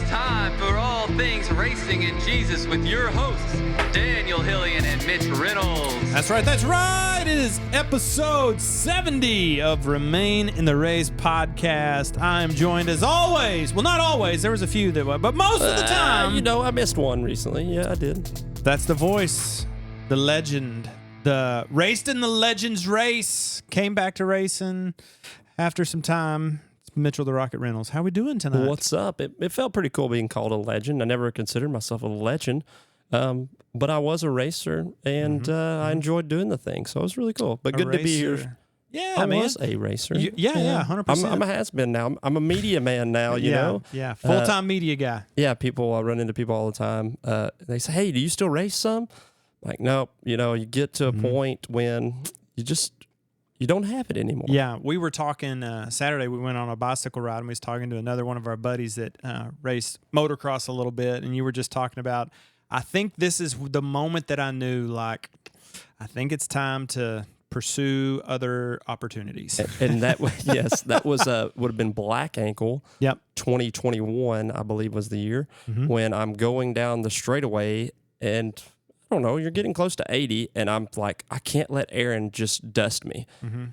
time for all things racing and Jesus with your hosts, Daniel Hillian and Mitch Reynolds. That's right. It is episode 70 of Remain in the Race podcast. I am joined as always. Well, not always. There was a few that were, but most of the time. I missed one recently. Yeah, I did. That's the voice, the legend, the raced in the Legends race. Came back to racing after some time. It's Mitchell the Rocket Reynolds. How we doing tonight? What's up? It felt pretty cool being called a legend. I never considered myself a legend. But I was a racer, and I enjoyed doing the thing, so it was really cool. But good to be here. Yeah, I man. was a racer. Yeah, 100%. I'm a has-been now. I'm a media man now, you know? Yeah, full-time media guy. Yeah, I run into people all the time. They say, hey, do you still race some? Like, no, you get to a point when you don't have it anymore. Yeah, we were talking Saturday. We went on a bicycle ride, and we was talking to another one of our buddies that raced motocross a little bit, and you were just talking about, I think this is the moment that I knew, like, I think it's time to pursue other opportunities. And that, yes, that was would have been Black Ankle. Yep. 2021, I believe, was the year when I'm going down the straightaway, and I don't know, you're getting close to 80, and I'm like, I can't let Aaron just dust me.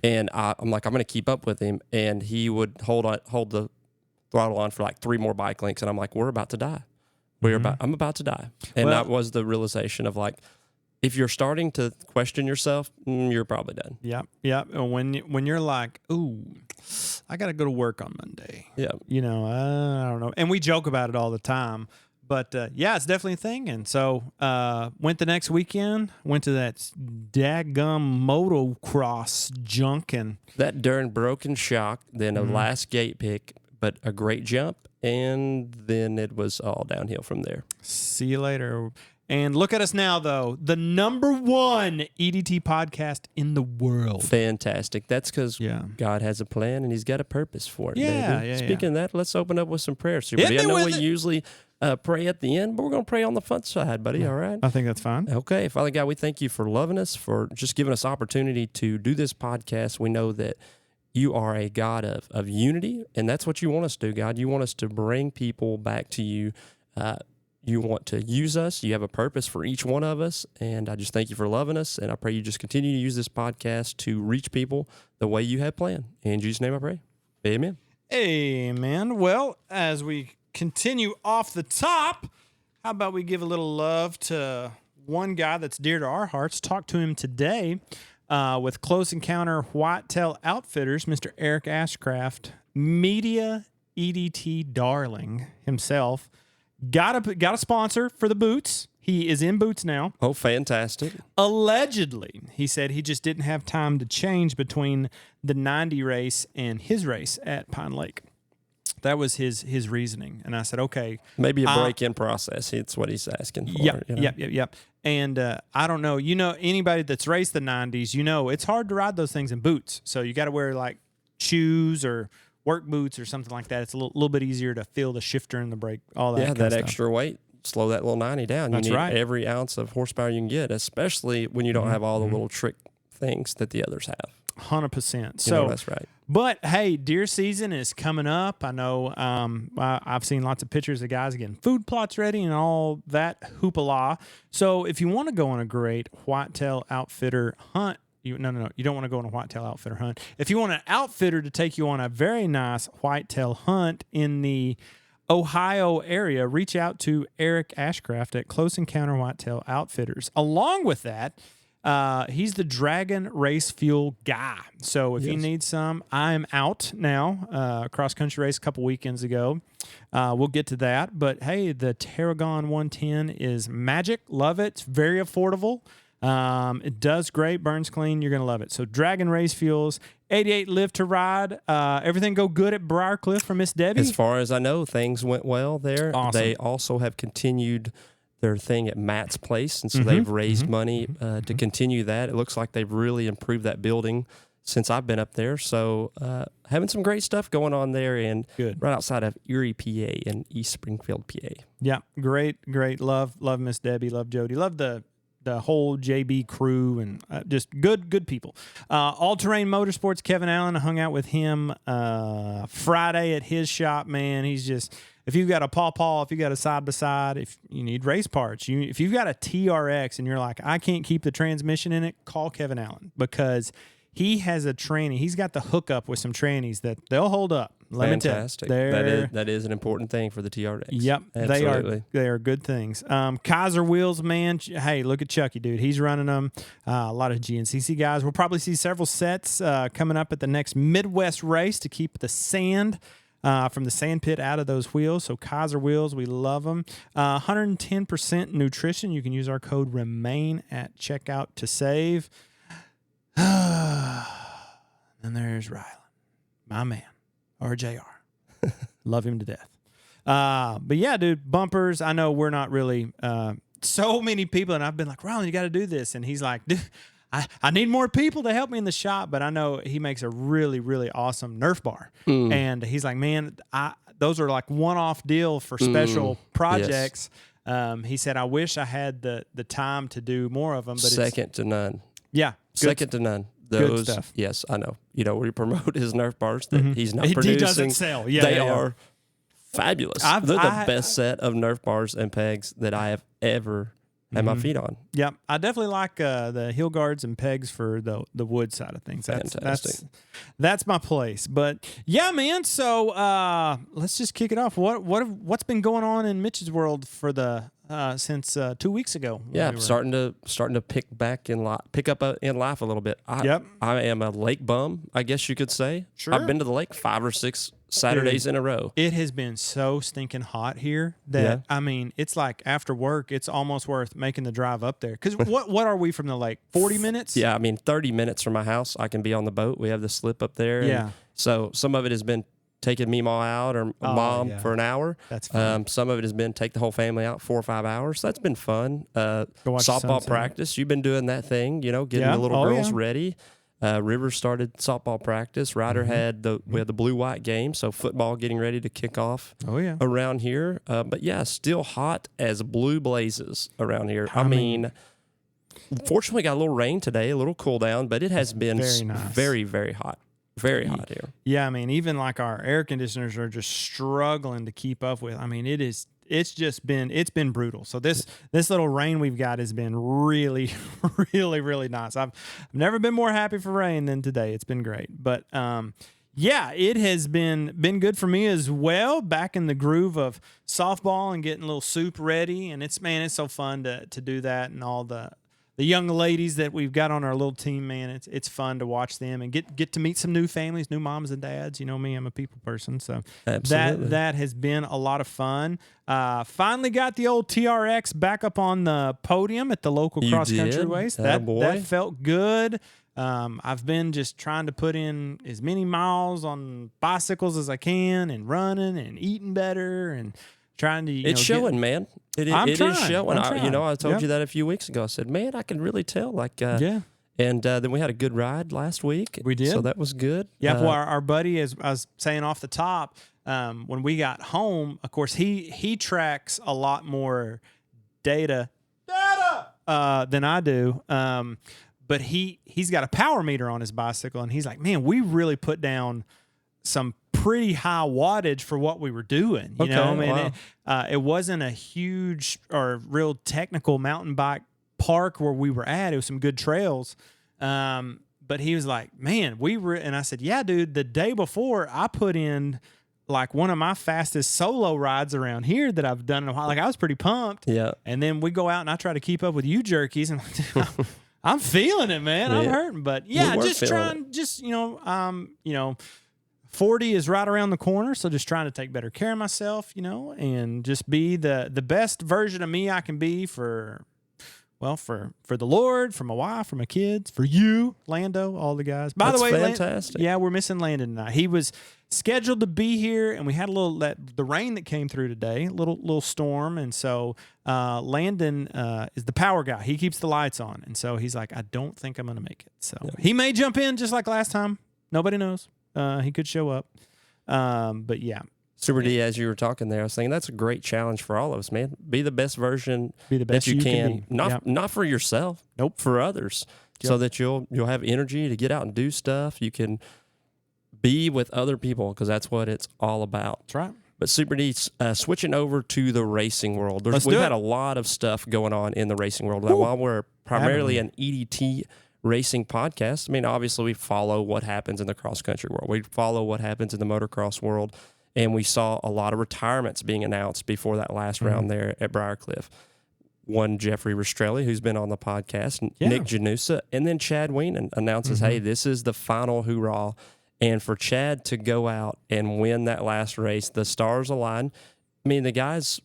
And I'm like, I'm going to keep up with him, and he would hold the throttle on for like 3 more bike links, and I'm like, we're about to die. I'm about to die. And that was the realization of, like, if you're starting to question yourself, you're probably done. Yep. And when you're like, ooh, I got to go to work on Monday. Yeah. I don't know. And we joke about it all the time. But, yeah, it's definitely a thing. And so went the next weekend, went to that daggum motocross junk. And that darn broken shock, then a last gate pick, but a great jump. And then it was all downhill from there. See you later. And look at us now, though. The #1 EDT podcast in the world. Fantastic. That's because God has a plan and he's got a purpose for it. Yeah. Speaking of that, let's open up with some prayers. I know we usually pray at the end, but we're going to pray on the front side, buddy. All right? I think that's fine. Okay. Father God, we thank you for loving us, for just giving us opportunity to do this podcast. We know that you are a God of unity, and that's what you want us to do, God. You want us to bring people back to you. You want to use us. You have a purpose for each one of us, and I just thank you for loving us, and I pray you just continue to use this podcast to reach people the way you have planned. In Jesus' name I pray. Amen. Amen. Well, as we continue off the top, how about we give a little love to one guy that's dear to our hearts. Talk to him today. With Close Encounter Whitetail Outfitters, Mr. Eric Ashcraft, media EDT darling himself, got a sponsor for the boots. He is in boots now. Oh, fantastic. Allegedly, he said he just didn't have time to change between the 90 race and his race at Pine Lake. That was his reasoning. And I said, okay. Maybe a break-in process. It's what he's asking for. Yep. And I don't know. Anybody that's raced the 90s, it's hard to ride those things in boots. So you got to wear, like, shoes or work boots or something like that. It's a little bit easier to feel the shifter and the brake, all that kind of stuff. Extra weight. Slow that little 90 down. That's you need right. every ounce of horsepower you can get, especially when you don't have all the little trick things that the others have. 100%. So that's right. But hey, deer season is coming up. I know I've seen lots of pictures of guys getting food plots ready and all that hoopla. So if you want to go on a great whitetail outfitter hunt, you don't want to go on a whitetail outfitter hunt. If you want an outfitter to take you on a very nice whitetail hunt in the Ohio area, reach out to Eric Ashcraft at Close Encounter Whitetail Outfitters. Along with that, he's the Dragon Race Fuel guy. So if you need some, I'm out now. Cross-country race a couple weekends ago. We'll get to that. But, hey, the Tarragon 110 is magic. Love it. It's very affordable. It does great. Burns clean. You're going to love it. So Dragon Race Fuels, 88 Live to Ride. Everything go good at Briarcliff for Miss Debbie? As far as I know, things went well there. Awesome. They also have continued their thing at Matt's place, and so they've raised money to continue that. It looks like they've really improved that building since I've been up there. So having some great stuff going on there, and right outside of Erie, PA, and East Springfield, PA. Yeah, great. Love Miss Debbie, love Jody, love the whole JB crew, and just good people. All Terrain Motorsports, Kevin Allen, I hung out with him Friday at his shop, man. He's just if you've got a paw, if you got a side by side, if you need race parts, if you've got a TRX and you're like, I can't keep the transmission in it, call Kevin Allen, because he has a tranny. He's got the hookup with some trannies that they'll hold up. Fantastic. That is an important thing for the TRX. Yep, absolutely. They are good things. Kaiser wheels, man. Hey, look at Chucky, dude. He's running them. A lot of GNCC guys. We'll probably see several sets coming up at the next Midwest race to keep the sand from the sand pit out of those wheels. So Kaiser wheels, we love them. 110% nutrition. You can use our code REMAIN at checkout to save. And there's Rylan, my man. Or JR. Love him to death. But yeah, dude, bumpers. I know we're not really so many people, and I've been like, Rylan, you got to do this. And he's like, dude, I need more people to help me in the shop. But I know he makes a really, really awesome Nerf bar. And he's like, man, those are like one-off deal for special projects. Yes. He said, I wish I had the time to do more of them. But second to none. Yeah. Second to none. Good stuff. Yes, I know. We promote his Nerf bars that he's not producing. He doesn't sell. Yeah, they are fabulous. They're the best set of Nerf bars and pegs that I have ever had my feet on. Yeah, I definitely like the heel guards and pegs for the wood side of things. Fantastic. That's my place. But yeah, man. So let's just kick it off. What's been going on in Mitch's world for the since 2 weeks ago? Yeah, starting to pick up in life a little bit. I am a lake bum, I guess you could say. Sure. I've been to the lake 5 or 6 Saturdays in a row. It has been so stinking hot here that I mean, it's like after work, it's almost worth making the drive up there. Because what are we from the lake? 40 minutes? Yeah, I mean 30 minutes from my house. I can be on the boat. We have the slip up there. Yeah. So some of it has been taking Meemaw out or Mom for an hour. That's fun. Some of it has been take the whole family out 4 or 5 hours. That's been fun. Softball practice. You've been doing that thing, getting the little girls ready. River started softball practice. Ryder we had the blue-white game, so football getting ready to kick off around here. But yeah, still hot as blue blazes around here. I mean, fortunately got a little rain today, a little cool down, but it has been very, very hot. Very hot here. Yeah, I mean, even like our air conditioners are just struggling to keep up with. I mean, it's been brutal. So this little rain we've got has been really, really, really nice. I've never been more happy for rain than today. It's been great. But yeah, it has been good for me as well. Back in the groove of softball and getting a little soup ready, and it's so fun to do that, and all the young ladies that we've got on our little team, man, it's fun to watch them and get to meet some new families, new moms and dads. You know me, I'm a people person, so that has been a lot of fun. Finally got the old TRX back up on the podium at the local cross country race. That felt good. I've been just trying to put in as many miles on bicycles as I can, and running and eating better and trying to. It's showing, man. It is showing. I told you that a few weeks ago. I said, man, I can really tell. And then we had a good ride last week. We did. So that was good. Yeah, well, our buddy, as I was saying off the top, when we got home, of course, he tracks a lot more data than I do. But he's got a power meter on his bicycle, and he's like, man, we really put down some pretty high wattage for what we were doing. You know, I mean, it wasn't a huge or real technical mountain bike park where we were at. It was some good trails. But he was like, man, and I said, yeah, dude, the day before I put in like one of my fastest solo rides around here that I've done in a while. Like I was pretty pumped. Yeah. And then we go out and I try to keep up with you jerkies, and I'm feeling it, man. I'm hurting, but yeah, just trying, 40 is right around the corner, so just trying to take better care of myself, and just be the best version of me I can be for the Lord, for my wife, for my kids, for you, Lando, all the guys. By the way, fantastic. We're missing Landon tonight. He was scheduled to be here, and we had the rain that came through today, little storm, and so Landon is the power guy. He keeps the lights on, and so he's like, I don't think I'm going to make it. So he may jump in just like last time. Nobody knows. He could show up. But yeah. Super D, as you were talking there, I was thinking that's a great challenge for all of us, man. Be the best version that you can. Not for yourself. Nope. For others. Yep. So that you'll have energy to get out and do stuff. You can be with other people, because that's what it's all about. That's right. But Super D, switching over to the racing world. We've had a lot of stuff going on in the racing world. Now, while we're primarily an EDT racing podcast, I mean, obviously we follow what happens in the cross-country world. We follow what happens in the motocross world. And we saw a lot of retirements being announced before that last round there at Briarcliff. One, Jeffrey Rastrelli, who's been on the podcast, Nick Janusa, and then Chad Weenan announces, hey, this is the final hoorah. And for Chad to go out and win that last race, the stars align. I mean, the guy's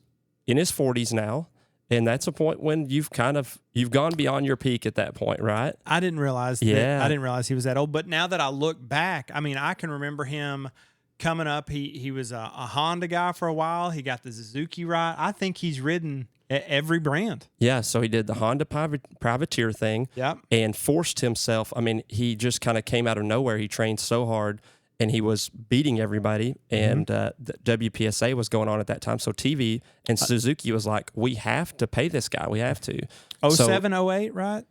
in his 40s now, and that's a point when you've gone beyond your peak at that point, right? I didn't realize that. I didn't realize he was that old. But now that I look back, I mean, I can remember him coming up. He was a Honda guy for a while. He got the Suzuki ride. I think he's ridden every brand. Yeah, so he did the Honda privateer thing and forced himself. I mean, he just kind of came out of nowhere. He trained so hard, and he was beating everybody, and the WPSA was going on at that time. So TV and Suzuki was like, we have to pay this guy. We have to. 07, 08, right?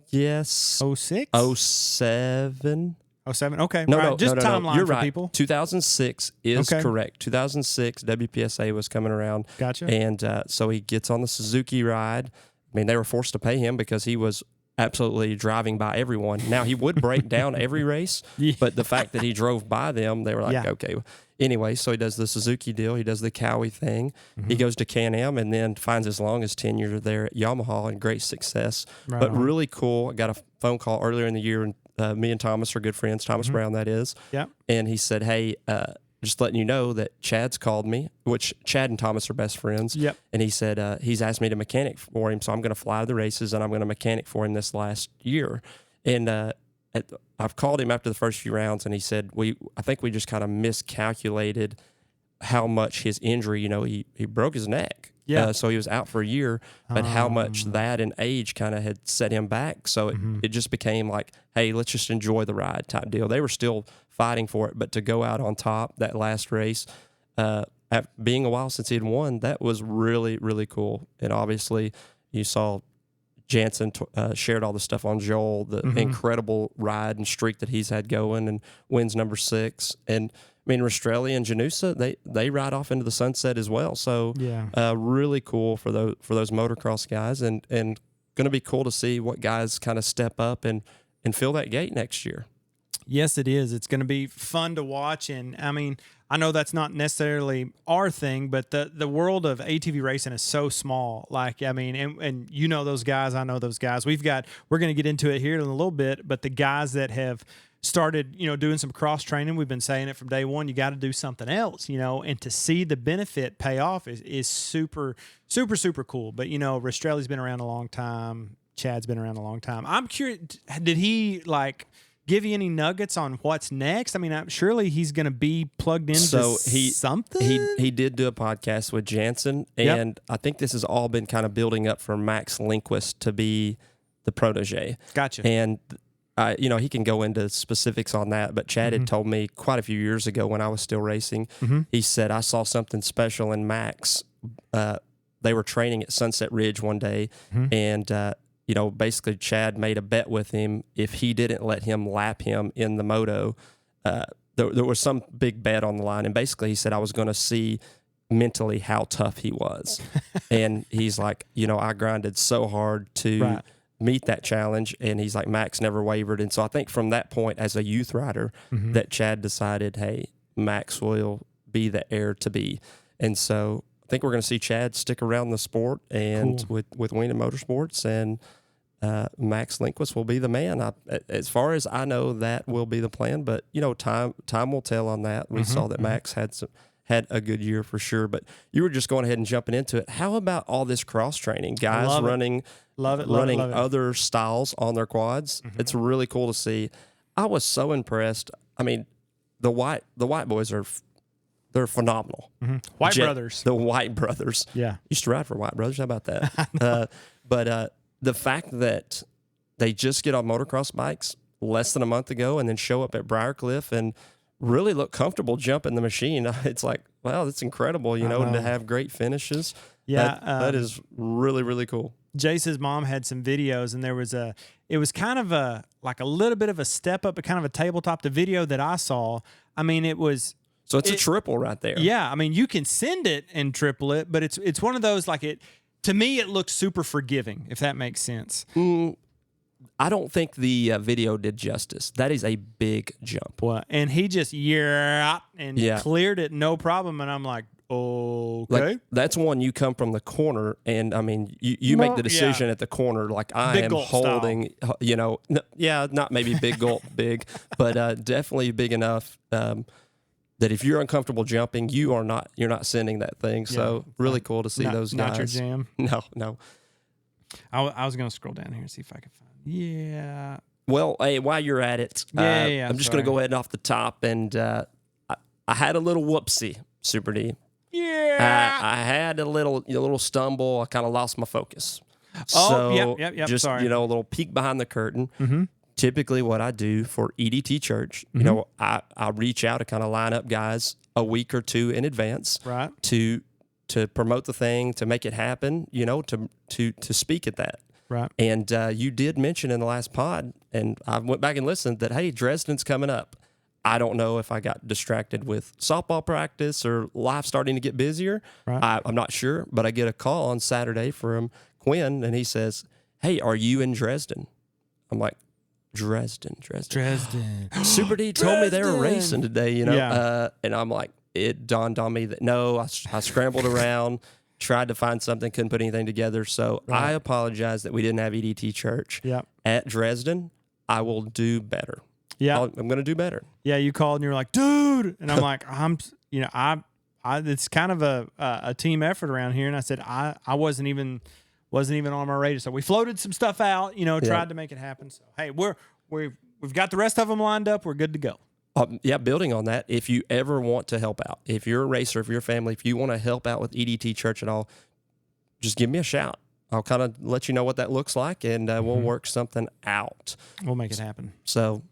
Yes. 06? 07. 07. Okay. No, just no, timeline you're for right. people. 2006 is correct. 2006, WPSA was coming around. Gotcha. And so he gets on the Suzuki ride. I mean, they were forced to pay him because he was absolutely driving by everyone. Now, he would break down every race, but the fact that he drove by them, they were like, okay. Anyway, so he does the Suzuki deal. He does the Cowie thing. He goes to Can-Am and then finds his longest tenure there at Yamaha and great success. Right but on. really cool. I got a phone call earlier in the year, and me and Thomas are good friends. Thomas Brown, that is. Yeah. And he said, hey, just letting you know that Chad's called me, which Chad and Thomas are best friends. Yep. And he said he's asked me to mechanic for him, so I'm going to fly to the races and I'm going to mechanic for him this last year. And I've called him after the first few rounds, and he said, I think we just kind of miscalculated how much his injury, he broke his neck. Yeah. So he was out for a year, but how much that and age kind of had set him back. So it just became like, hey, let's just enjoy the ride type deal. They were still fighting for it, but to go out on top that last race, being a while since he'd won, that was really, really cool. And obviously you saw Jansen shared all the stuff on Joel, the incredible ride and streak that he's had going, and wins number 6. And I mean, Rastrelli and Janusa, they ride off into the sunset as well. So really cool for those motocross guys, and going to be cool to see what guys kind of step up and fill that gate next year. Yes, it is. It's going to be fun to watch. And I mean, I know that's not necessarily our thing, but the world of ATV racing is so small. Like, I mean, and you know those guys, I know those guys. We're going to get into it here in a little bit, but the guys that have started, doing some cross training, we've been saying it from day one, you got to do something else, and to see the benefit pay off is super, super, super cool. But, Rastrelli's been around a long time. Chad's been around a long time. I'm curious, did he give you any nuggets on what's next? I mean, surely he's going to be plugged into something. He did do a podcast with Jansen, and I think this has all been kind of building up for Max Lindquist to be the protege. Gotcha. And he can go into specifics on that, but Chad had told me quite a few years ago when I was still racing, he said, I saw something special in Max. They were training at Sunset Ridge one day, and basically Chad made a bet with him. If he didn't let him lap him in the moto, there was some big bet on the line. And basically he said, I was going to see mentally how tough he was. And he's like, I grinded so hard to meet that challenge. And he's like, Max never wavered. And so I think from that point as a youth rider that Chad decided, hey, Max will be the heir to be. And so I think we're going to see Chad stick around the sport and with Weenan Motorsports, and Max Lindquist will be the man. As far as I know, that will be the plan. But time will tell on that. We saw that Max had a good year for sure. But you were just going ahead and jumping into it. How about all this cross training, guys running other styles on their quads? It's really cool to see. I was so impressed. I mean, the white boys they're phenomenal. White brothers. The White brothers. Yeah. Used to ride for White brothers. How about that? But the fact that they just get on motocross bikes less than a month ago and then show up at Briarcliff and really look comfortable jumping the machine, it's like, wow, that's incredible, to have great finishes. Yeah. That is really, really cool. Jace's mom had some videos, and it was kind of a little bit of a step up, but kind of a tabletop. The video that I saw, I mean, it was So it's a triple right there. Yeah, I mean, you can send it and triple it, but it's one of those to me, it looks super forgiving, if that makes sense. I don't think the video did justice. That is a big jump. Well, and he just cleared it, no problem. And I'm like, okay. Like, that's one you come from the corner, and I mean, you make the decision at the corner. Like I big am holding, not maybe big gulp big, but definitely big enough that if you're uncomfortable jumping, you're not sending that thing. So really cool to see those guys. Not your jam. No. I was going to scroll down here and see if I could find. Yeah. Well, hey, while you're at it, I'm just going to go ahead off the top, and I had a little whoopsie, Super D. Yeah. I had a little stumble. I kind of lost my focus. Oh, yep. Just, sorry. a little peek behind the curtain. Mm-hmm. Typically what I do for EDT Church, I reach out to kind of line up guys a week or two in advance, right, to promote the thing, to make it happen, to speak at that. Right. And you did mention in the last pod, and I went back and listened, that, hey, Dresden's coming up. I don't know if I got distracted with softball practice or life starting to get busier. Right. I'm not sure, but I get a call on Saturday from Quinn, and he says, hey, are you in Dresden? I'm like, Dresden. Super D told me they were racing today, Yeah. And I'm like, it dawned on me that no, I scrambled around, tried to find something, couldn't put anything together. So I apologize that we didn't have EDT Church at Dresden. I will do better. Yeah, I'm going to do better. Yeah, you called and you were like, dude, and I'm like, it's kind of a team effort around here, and I said I wasn't even on my radar, so we floated some stuff out, tried to make it happen. So hey, we've got the rest of them lined up. We're good to go. Building on that, if you ever want to help out, if you're a racer, if you're a family, if you want to help out with EDT Church at all, just give me a shout. I'll kind of let you know what that looks like, and we'll work something out. We'll make it happen. So,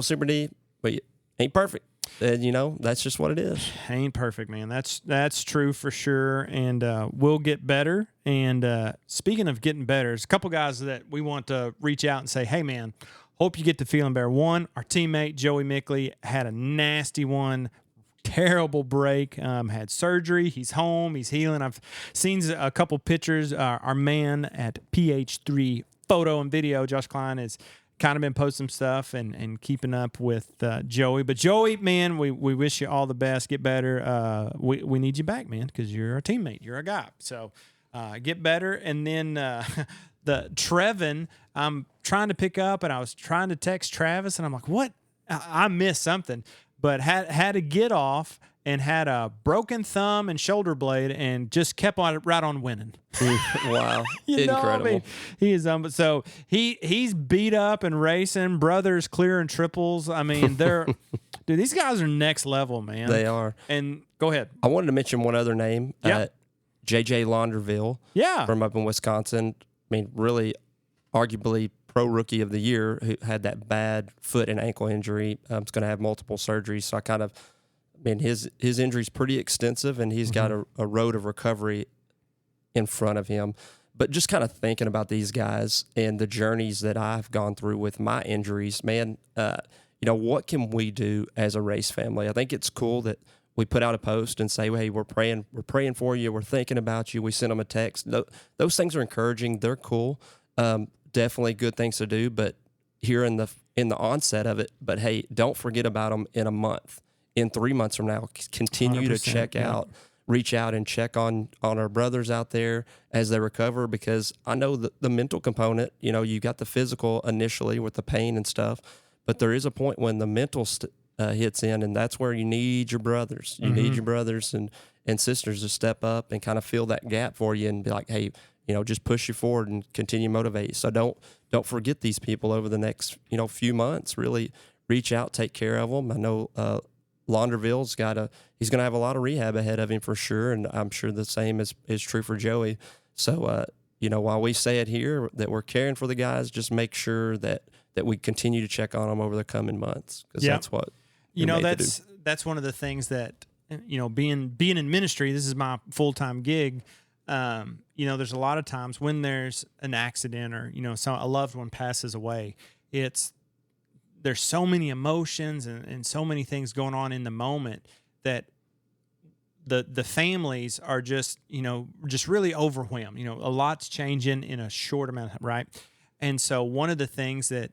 Super D, but ain't perfect. And, that's just what it is. Ain't perfect, man. That's true for sure, and we'll get better. And speaking of getting better, there's a couple guys that we want to reach out and say, hey, man, hope you get to feeling better. One, our teammate, Joey Mickley, had a nasty one. Terrible break, had surgery. He's home. He's healing. I've seen a couple pictures. Our man at PH3 Photo and Video, Josh Klein, has kind of been posting stuff and keeping up with Joey. But Joey, man, we wish you all the best. Get better. We need you back, man, because you're a teammate. You're a guy. So get better. And then the Trevin, I'm trying to pick up, and I was trying to text Travis, and I'm like, what? I missed something. But had to get off and had a broken thumb and shoulder blade and just kept on right on winning. Wow. Incredible. He is so he's beat up and racing, brothers clearing triples. I mean, dude, these guys are next level, man. They are. And go ahead. I wanted to mention one other name. Yeah. JJ Launderville. Yeah. From up in Wisconsin. I mean, really arguably pro rookie of the year, who had that bad foot and ankle injury. He's going to have multiple surgeries. So his injury's pretty extensive, and he's got a road of recovery in front of him. But just kind of thinking about these guys and the journeys that I've gone through with my injuries, man, what can we do as a race family? I think it's cool that we put out a post and say, hey, we're praying for you. We're thinking about you. We send them a text. Those things are encouraging. They're cool. Definitely good things to do, but here in the onset of it, but hey, don't forget about them in a month, in 3 months from now. Continue to check out, reach out and check on our brothers out there as they recover, because I know the mental component, you got the physical initially with the pain and stuff, but there is a point when the mental hits in, and that's where you need your brothers. You need your brothers and sisters to step up and kind of fill that gap for you and be like, hey, just push you forward and continue to motivate. So don't forget these people over the next, few months. Really reach out, take care of them. I know Launderville's he's going to have a lot of rehab ahead of him for sure, and I'm sure the same is true for Joey. So, while we say it here that we're caring for the guys, just make sure that we continue to check on them over the coming months, because that's what that's one of the things that, being in ministry, this is my full-time gig. There's a lot of times when there's an accident or, a loved one passes away, there's so many emotions and so many things going on in the moment that the families are just, just really overwhelmed. A lot's changing in a short amount, right? And so one of the things that,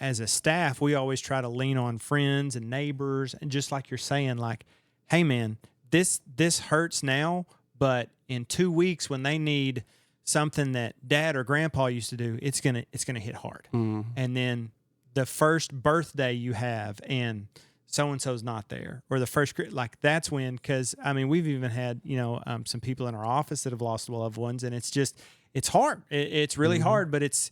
as a staff, we always try to lean on friends and neighbors. And just like you're saying, like, hey, man, this hurts now, but in 2 weeks when they need something that dad or grandpa used to do, it's gonna hit hard. And then the first birthday you have and so-and-so's not there, or the first, like, that's when, because we've even had, some people in our office that have lost loved ones, and it's hard. It's really hard, but it's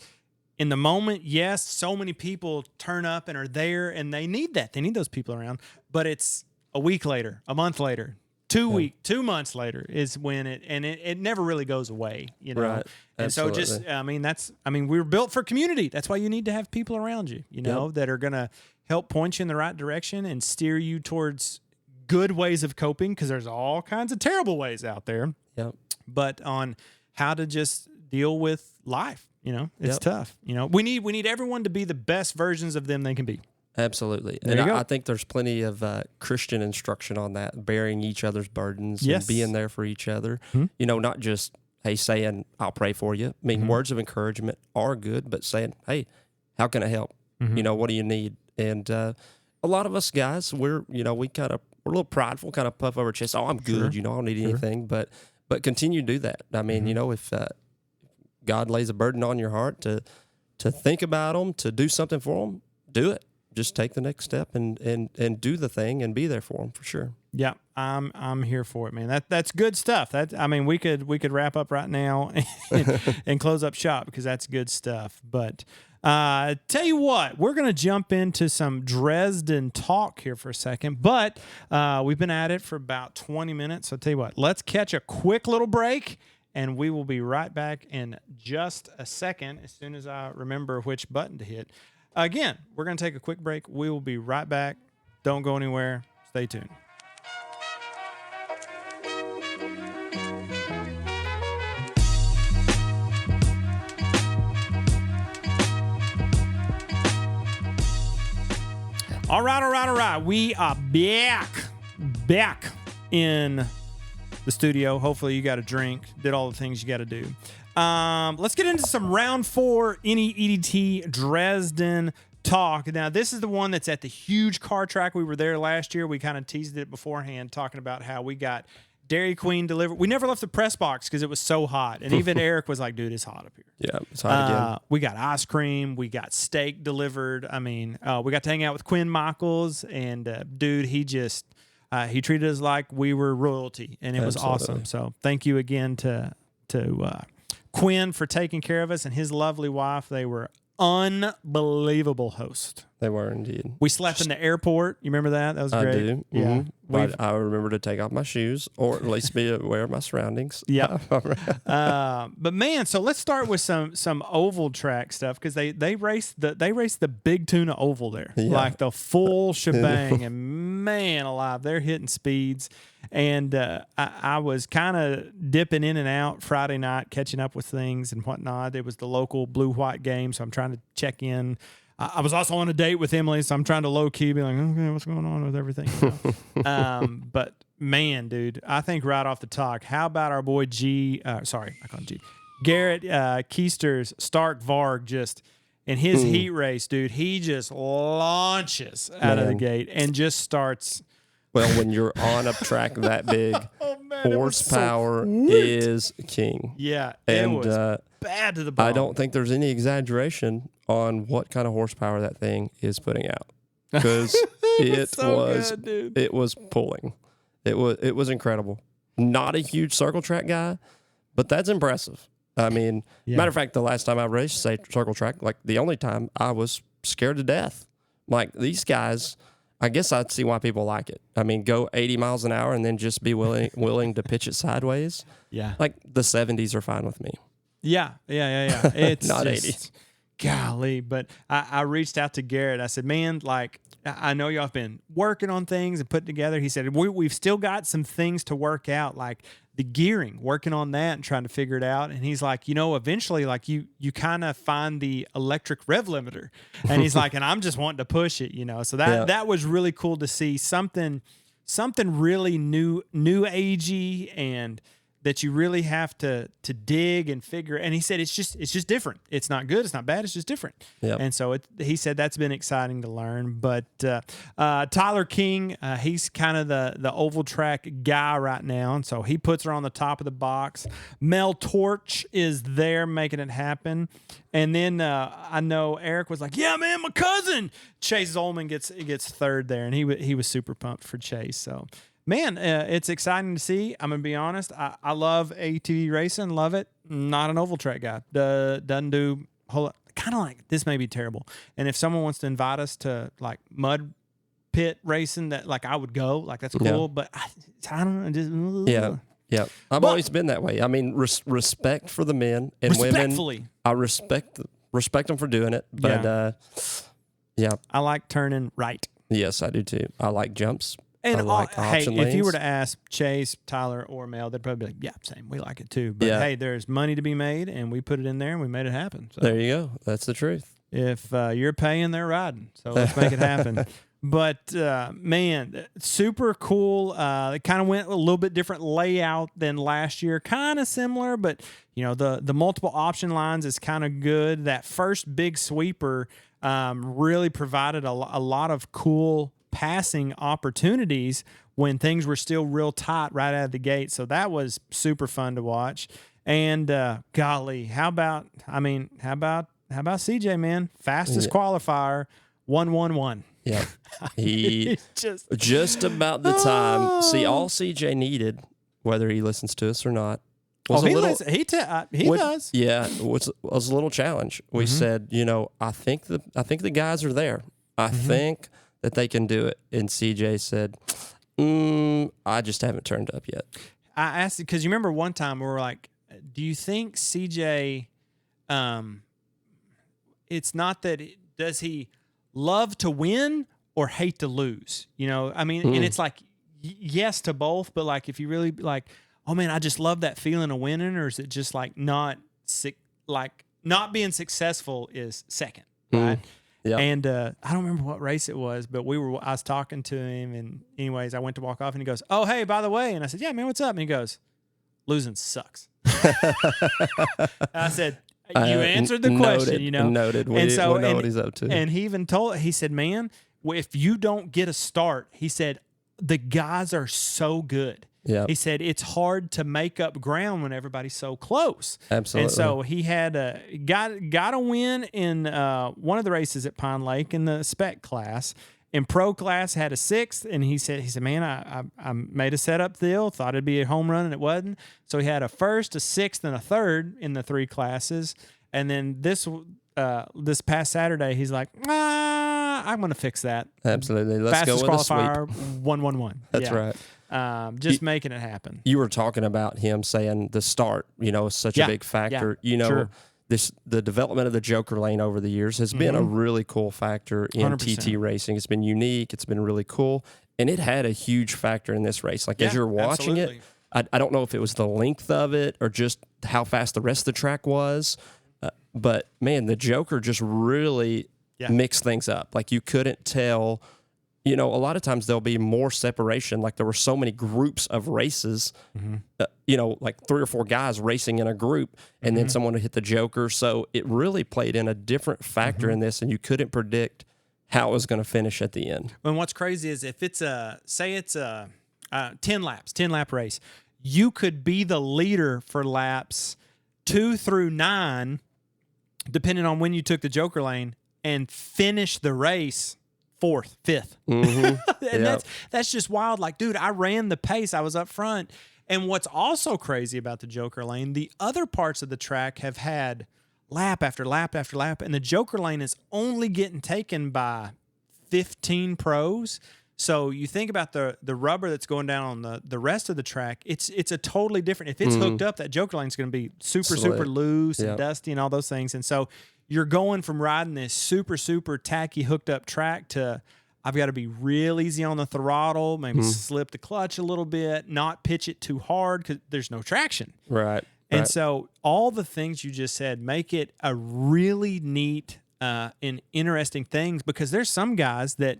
in the moment. Yes, so many people turn up and are there, and they need that. They need those people around, but it's a week later, a month later, 2 months later is when it never really goes away, Right. And Absolutely. so we were built for community. That's why you need to have people around you, that are going to help point you in the right direction and steer you towards good ways of coping, because there's all kinds of terrible ways out there. Yep. But on how to just deal with life, it's tough. We need everyone to be the best versions of them they can be. Absolutely. There you go. I think there's plenty of Christian instruction on that, bearing each other's burdens Yes. and being there for each other. Not just, hey, saying, I'll pray for you. Words of encouragement are good, but saying, hey, how can I help? What do you need? And a lot of us guys, we're a little prideful, kind of puff over our chest. Oh, I'm good. I don't need anything. But continue to do that. If God lays a burden on your heart to think about them, to do something for them, do it. Just take the next step and do the thing and be there for them, for sure. Yeah, I'm here for it, man. That's good stuff. We could wrap up right now and close up shop, because that's good stuff. But tell you what, we're gonna jump into some Dresden talk here for a second. But we've been at it for about 20 minutes. So tell you what, let's catch a quick little break, and we will be right back in just a second as soon as I remember which button to hit. Again, we're going to take a quick break. We will be right back. Don't go anywhere. Stay tuned. All right. We are back in the studio. Hopefully you got a drink, did all the things you got to do. Let's get into some round 4 NEEDT Dresden talk. Now, this is the one that's at the huge car track. We were there last year. We kind of teased it beforehand, talking about how we got Dairy Queen delivered. We never left the press box because it was so hot. And even Eric was like, dude, it's hot up here. Yeah, it's hot again. We got ice cream. We got steak delivered. We got to hang out with Quinn Michaels. And, dude, he just he treated us like we were royalty. And it was awesome. So thank you again to Quinn for taking care of us, and his lovely wife. They were unbelievable hosts. They were indeed. We slept in the airport. You remember that? That was great. I do. Yeah. But I remember to take off my shoes, or at least be aware of my surroundings. Yeah. But man, so let's start with some oval track stuff, because they raced the Big Tuna Oval there, like the full shebang. And man alive, they're hitting speeds. And I was kind of dipping in and out Friday night, catching up with things and whatnot. It was the local blue-white game, so I'm trying to check in. I was also on a date with Emily, so I'm trying to low-key be like, okay, what's going on with everything? But, man, dude, I think right off the talk, how about our boy Garrett Keister's STARK VARG just in his heat race, dude, he just launches out of the gate and just starts – well, when you're on a track that big, horsepower is king. Yeah, and it was bad to the bone. I don't think there's any exaggeration on what kind of horsepower that thing is putting out, because it was pulling. It was incredible. Not a huge circle track guy, but that's impressive. Matter of fact, the last time I raced circle track, like the only time, I was scared to death. Like, these guys, I guess I'd see why people like it. Go 80 miles an hour and then just be willing to pitch it sideways. Yeah. Like, the 70s are fine with me. Yeah. It's not just, 80. Golly. But I reached out to Garrett. I said, man, like, I know y'all have been working on things and putting together. He said, we've still got some things to work out, like the gearing, working on that and trying to figure it out. And he's like, eventually, like, you kind of find the electric rev limiter. And he's like, and I'm just wanting to push it, So that was really cool to see something something really new agey and that you really have to dig and figure. And he said it's just different. It's not good. It's not bad. It's just different. Yep. And so he said that's been exciting to learn. But Tyler King, he's kind of the oval track guy right now, and so he puts her on the top of the box. Mel Torch is there making it happen. And then I know Eric was like, "Yeah, man, my cousin Chase Zolman gets third there," and he was super pumped for Chase. So. Man, it's exciting to see. I'm going to be honest. I love ATV racing. Love it. Not an oval track guy. Doesn't do whole kind of like this may be terrible. And if someone wants to invite us to like mud pit racing, that like I would go. Like that's cool. Yeah. But I don't know. Yeah. Yeah. I've always been that way. I mean, respect for the men and women. I respect them for doing it. But yeah. I like turning right. Yes, I do too. I like jumps. And if you were to ask Chase, Tyler, or Mel, they'd probably be like, "Yeah, same. We like it too." But hey, there's money to be made, and we put it in there, and we made it happen. So there you go. That's the truth. If you're paying, they're riding. So let's make it happen. But man, super cool. It kind of went a little bit different layout than last year. Kind of similar, but the multiple option lines is kind of good. That first big sweeper really provided a lot of cool passing opportunities when things were still real tight right out of the gate. So that was super fun to watch. And golly, how about CJ, man? Fastest qualifier, 1:11. Yeah. He just about the time. See, all CJ needed, whether he listens to us or not, was he does. Yeah, was a little challenge. We said, I think the guys are there. I think that they can do it. And CJ said, I just haven't turned up yet. I asked because you remember one time we were like, do you think CJ, it's not that, does he love to win or hate to lose? I mean, and it's like, yes to both, but like, if you really like, oh man, I just love that feeling of winning, or is it just like not being successful is second, right? Yeah. And I don't remember what race it was, but I was talking to him, and anyways, I went to walk off, and he goes, "Oh, hey, by the way," and I said, "Yeah, man, what's up?" And he goes, "Losing sucks." I said, "You answered the question, Noted. We know what he's up to. And he said, "Man, if you don't get a start," he said, "the guys are so good." Yeah. He said it's hard to make up ground when everybody's so close. Absolutely. And so he had got a win in one of the races at Pine Lake in the spec class. In pro class, had a 6th, and he said, "Man, I made a setup deal, thought it'd be a home run, and it wasn't." So he had a 1st, a 6th, and a 3rd in the 3 classes. And then this past Saturday, he's like, "I'm going to fix that." Absolutely. Let's go with a sweep. Fastest qualifier, 1:11. That's right. Just making it happen. You were talking about him saying the start, is such a big factor. Sure. The development of the Joker lane over the years has been a really cool factor in 100%. TT racing. It's been unique. It's been really cool. And it had a huge factor in this race. Like as you're watching it, I don't know if it was the length of it or just how fast the rest of the track was. But man, the Joker just really mixed things up. Like you couldn't tell. A lot of times there'll be more separation. Like there were so many groups of races, like 3 or 4 guys racing in a group, and then someone would hit the Joker. So it really played in a different factor in this, and you couldn't predict how it was going to finish at the end. And what's crazy is if it's a 10-lap race, you could be the leader for laps 2 through 9, depending on when you took the Joker lane, and finish the race 4th, 5th. And that's just wild. Like, dude, I ran the pace. I was up front. And what's also crazy about the Joker lane, the other parts of the track have had lap after lap after lap, and the Joker lane is only getting taken by 15 pros. So you think about the rubber that's going down on the rest of the track, it's a totally different. If it's hooked up, that Joker lane is going to be super loose and dusty and all those things. And so you're going from riding this super tacky hooked up track to I've got to be real easy on the throttle, maybe slip the clutch a little bit, not pitch it too hard because there's no traction. Right. And so all the things you just said make it a really neat and interesting things, because there's some guys that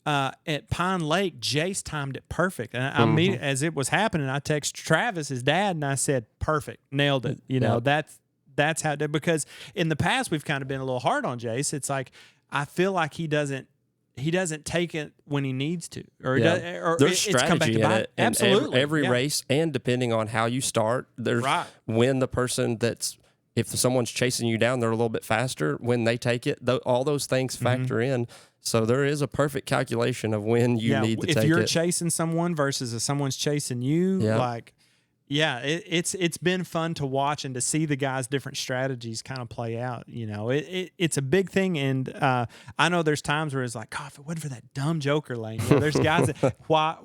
at Pine Lake, Jace timed it perfect. And I mean, as it was happening, I texted Travis, his dad, and I said, perfect, nailed it. You know, that's how it did. Because in the past, we've kind of been a little hard on Jace. It's like, I feel like he doesn't take it when he needs to, or there's strategy in it. Absolutely, every race, and depending on how you start, there's when the person if someone's chasing you down, they're a little bit faster. When they take it, all those things factor in. So there is a perfect calculation of when you need to take it. If you're chasing someone versus if someone's chasing you, it's been fun to watch and to see the guys' different strategies kind of play out. You know, it's a big thing, and I know there's times where it's like, God, if it wasn't for that dumb Joker lane, you know, there's guys that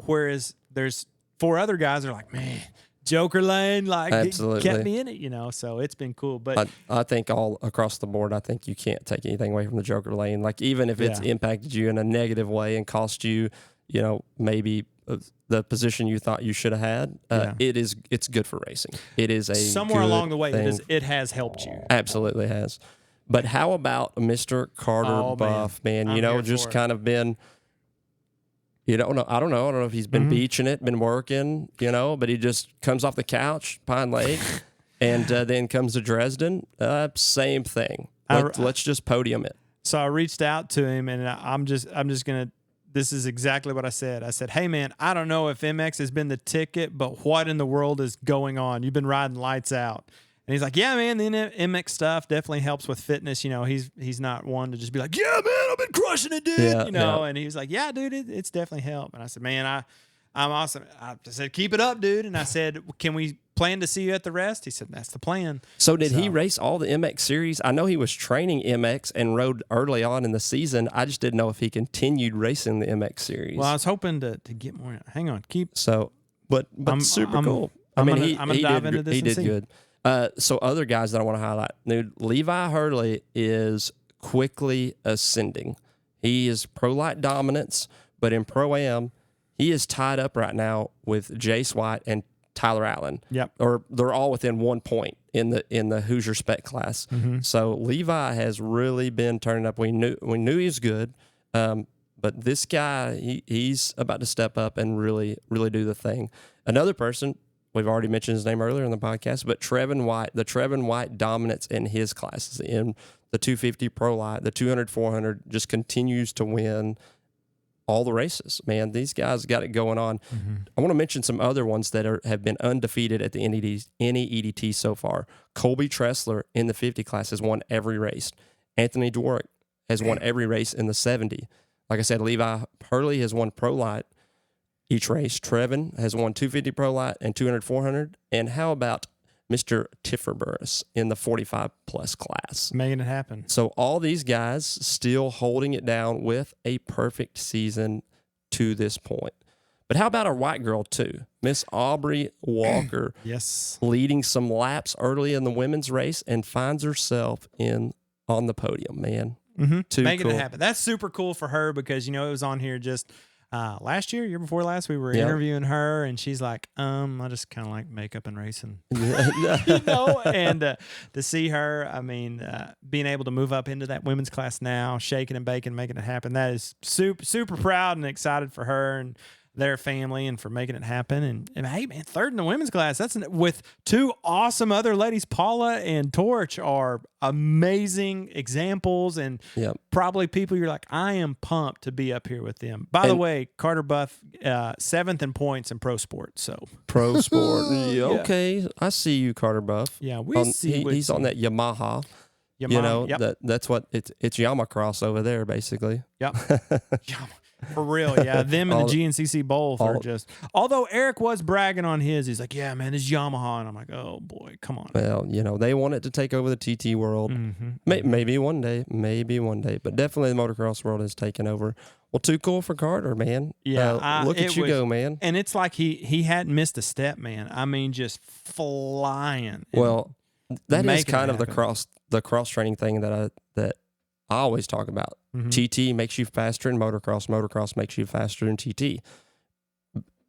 whereas there's 4 other guys that are like, man, Joker lane, like, it kept me in it, you know. So it's been cool. But I think all across the board, I think you can't take anything away from the Joker lane. Like, even if it's impacted you in a negative way and cost you, you know, maybe the position you thought you should have had, it's good for racing. It is somewhere along the way it has helped you. Absolutely has. But how about Mr. Carter Buff, man? You know, just kind of been. You don't know. I don't know if he's been beaching it, been working, you know, but he just comes off the couch, Pine Lake, and then comes to Dresden. Same thing. Let's just podium it. So I reached out to him, and I'm just gonna. This is exactly what I said. I said, hey man, I don't know if MX has been the ticket, but what in the world is going on? You've been riding lights out. And he's like, yeah, man, the MX stuff definitely helps with fitness. You know, he's not one to just be like, yeah, man, I've been crushing it, dude. You know, and he was like, yeah, dude, it's definitely helped. And I said, man, I'm awesome. I said, keep it up, dude. And I said, can we plan to see you at the rest? He said, that's the plan. So did he race all the MX series? I know he was training MX and rode early on in the season. I just didn't know if he continued racing the MX series. Well, I was hoping to get more. Hang on, but super cool. I'm gonna dive into this. He did good. So other guys that I want to highlight, dude, Levi Hurley is quickly ascending. He is pro light dominance, but in Pro-Am, he is tied up right now with Jace White and Tyler Allen. Yep. Or they're all within 1 point in the Hoosier Spec class. So Levi has really been turning up. We knew he was good, but this guy, he's about to step up and really do the thing. Another person. We've already mentioned his name earlier in the podcast, but Trevin White, the Trevin White dominance in his classes, in the 250 Pro Light, the 200, 400, just continues to win all the races. Man, these guys got it going on. I want to mention some other ones that have been undefeated at the any EDT so far. Colby Tressler in the 50 class has won every race. Anthony Dworak has won every race in the 70. Like I said, Levi Hurley has won Pro Light each race. Trevin has won 250 Pro Light and 200, 400. And how about Mr. Tifferburris in the 45-plus class? Making it happen. So all these guys still holding it down with a perfect season to this point. But how about our white girl, too? Miss Aubrey Walker. Yes. Leading some laps early in the women's race and finds herself on the podium, man. Making it happen. That's super cool for her because, you know, it was on here just last year before last, we were interviewing her, and she's like, I just kind of like makeup and racing, you know, and to see her, I mean, being able to move up into that women's class now, shaking and baking, making it happen, that is super proud and excited for her and their family and for making it happen. And hey, man, third in the women's class. That's with 2 awesome other ladies. Paula and Torch are amazing examples and probably people you're like, I am pumped to be up here with them. By the way, Carter Buff, 7th in points in Pro Sport. So Pro Sport. Okay. I see you, Carter Buff. Yeah, he's on that Yamaha. You know, that's what it's Yamacross over there, basically. Yep. For real, yeah. Them and the GNCC both are just. Although Eric was bragging on his, he's like, "Yeah, man, this Yamaha," and I'm like, "Oh boy, come on." Well, you know, they want it to take over the TT world. Maybe one day, but definitely the motocross world is taking over. Well, too cool for Carter, man. Yeah, look at you go, man. And it's like he hadn't missed a step, man. I mean, just flying. Well, that is kind of the cross training thing that I always talk about. TT makes you faster in motocross. Motocross makes you faster in TT.